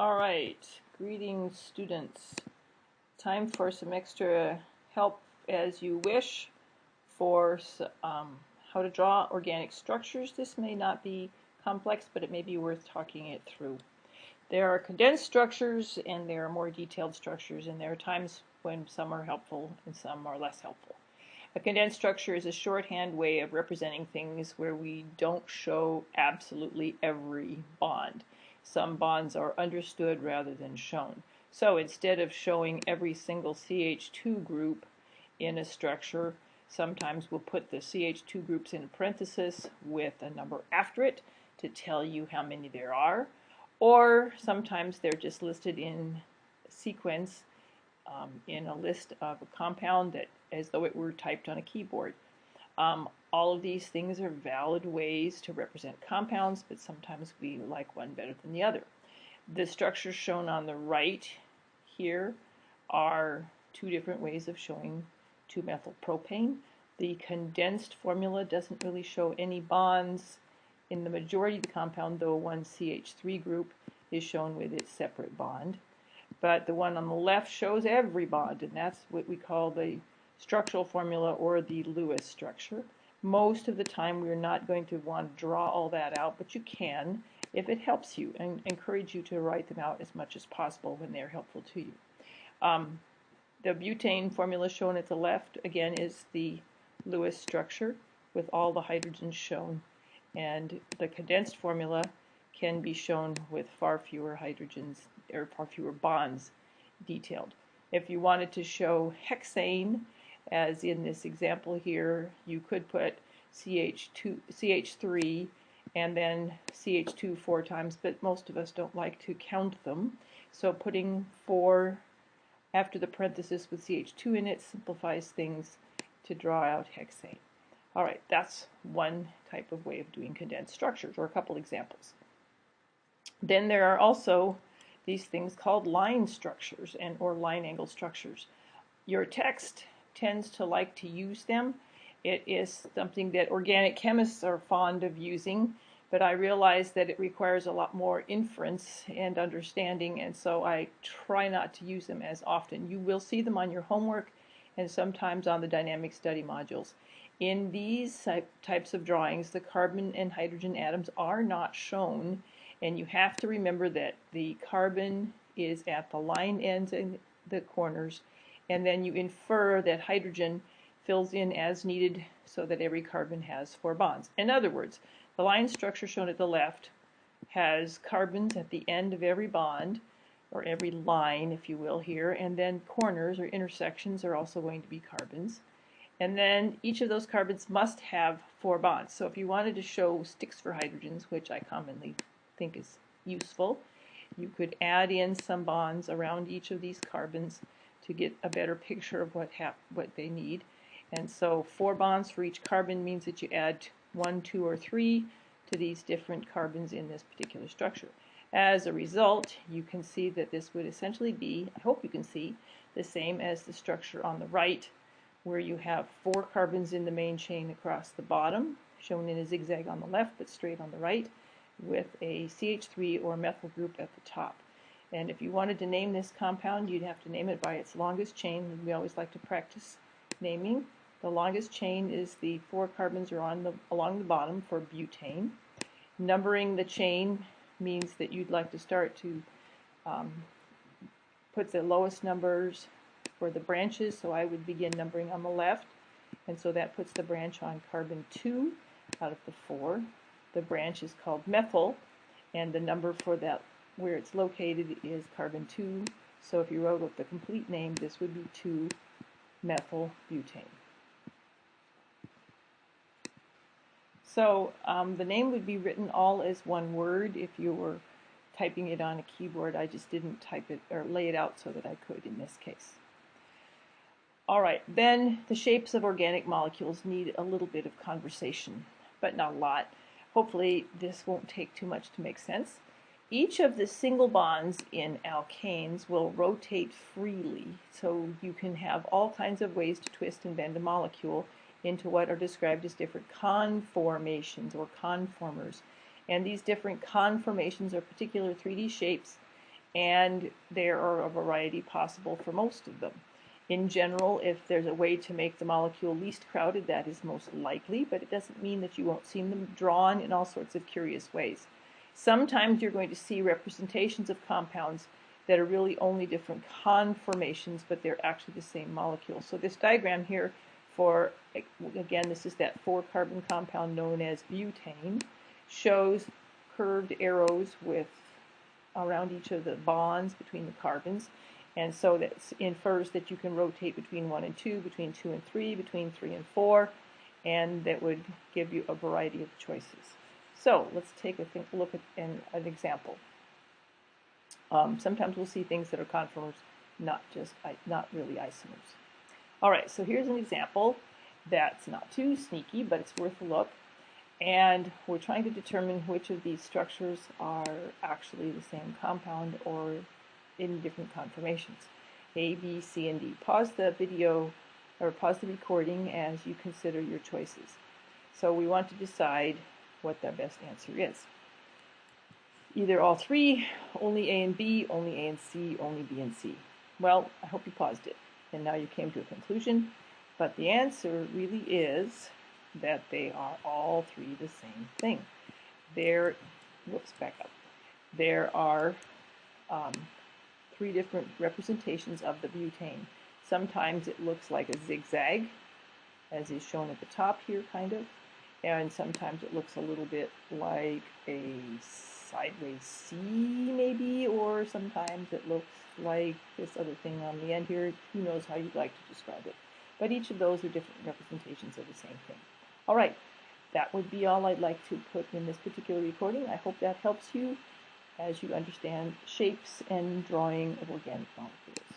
All right, greetings students. Time for some extra help as you wish for how to draw organic structures. This may not be complex, but it may be worth talking it through. There are condensed structures and there are more detailed structures, and there are times when some are helpful and some are less helpful. A condensed structure is a shorthand way of representing things where we don't show absolutely every bond. Some bonds are understood rather than shown. So instead of showing every single CH2 group in a structure, sometimes we'll put the CH2 groups in a parenthesis with a number after it to tell you how many there are, or sometimes they're just listed in sequence in a list of a compound that as though it were typed on a keyboard. All of these things are valid ways to represent compounds, but sometimes we like one better than the other. The structures shown on the right here are two different ways of showing 2-methylpropane. The condensed formula doesn't really show any bonds in the majority of the compound, though one CH3 group is shown with its separate bond. But the one on the left shows every bond, and that's what we call the structural formula or the Lewis structure. Most of the time we're not going to want to draw all that out, but you can if it helps you, and encourage you to write them out as much as possible when they're helpful to you. The butane formula shown at the left, again, is the Lewis structure with all the hydrogens shown, and the condensed formula can be shown with far fewer hydrogens or far fewer bonds detailed. If you wanted to show hexane, as in this example here, you could put CH3 and then CH2 4 times, but most of us don't like to count them. So putting 4 after the parenthesis with CH2 in it simplifies things to draw out hexane. All right, that's one type of way of doing condensed structures, or a couple examples. Then there are also these things called line structures or line angle structures. Your text tends to like to use them. It is something that organic chemists are fond of using, but I realize that it requires a lot more inference and understanding, and so I try not to use them as often. You will see them on your homework and sometimes on the dynamic study modules. In these types of drawings, the carbon and hydrogen atoms are not shown, and you have to remember that the carbon is at the line ends and the corners, and then you infer that hydrogen fills in as needed so that every carbon has 4 bonds. In other words, the line structure shown at the left has carbons at the end of every bond, or every line, if you will, here, and then corners or intersections are also going to be carbons. And then each of those carbons must have 4 bonds. So if you wanted to show sticks for hydrogens, which I commonly think is useful, you could add in some bonds around each of these carbons to get a better picture of what they need. And so 4 bonds for each carbon means that you add 1, 2, or 3 to these different carbons in this particular structure. As a result, you can see that this would essentially be, I hope you can see, the same as the structure on the right, where you have 4 carbons in the main chain across the bottom, shown in a zigzag on the left but straight on the right, with a CH3 or methyl group at the top. And if you wanted to name this compound, you'd have to name it by its longest chain. We always like to practice naming. The longest chain is the 4 carbons are along the bottom for butane. Numbering the chain means that you'd like to start to put the lowest numbers for the branches, so I would begin numbering on the left, and so that puts the branch on carbon 2 out of the 4. The branch is called methyl, and the number for that where it's located is carbon 2, so if you wrote the complete name, this would be 2-methylbutane. So the name would be written all as one word if you were typing it on a keyboard. I just didn't type it or lay it out so that I could in this case. All right, then the shapes of organic molecules need a little bit of conversation, but not a lot. Hopefully this won't take too much to make sense. Each of the single bonds in alkanes will rotate freely, so you can have all kinds of ways to twist and bend a molecule into what are described as different conformations or conformers. And these different conformations are particular 3D shapes, and there are a variety possible for most of them. In general, if there's a way to make the molecule least crowded, that is most likely, but it doesn't mean that you won't see them drawn in all sorts of curious ways. Sometimes you're going to see representations of compounds that are really only different conformations, but they're actually the same molecule. So this diagram here for, again, this is that 4-carbon compound known as butane, shows curved arrows with around each of the bonds between the carbons. And so that infers that you can rotate between 1 and 2, between 2 and 3, between 3 and 4, and that would give you a variety of choices. So let's take a look at an example. Sometimes we'll see things that are conformers, not really isomers. All right, so here's an example that's not too sneaky, but it's worth a look. And we're trying to determine which of these structures are actually the same compound or in different conformations. A, B, C, and D. Pause the video or pause the recording as you consider your choices. So we want to decide what the best answer is. Either all three, only A and B, only A and C, only B and C. Well, I hope you paused it and now you came to a conclusion, but the answer really is that they are all three the same thing. Back up. There are 3 different representations of the butane. Sometimes it looks like a zigzag, as is shown at the top here, kind of, and sometimes it looks a little bit like a sideways C, maybe, or sometimes it looks like this other thing on the end here. Who knows how you'd like to describe it. But each of those are different representations of the same thing. All right, that would be all I'd like to put in this particular recording. I hope that helps you as you understand shapes and drawing of organic molecules.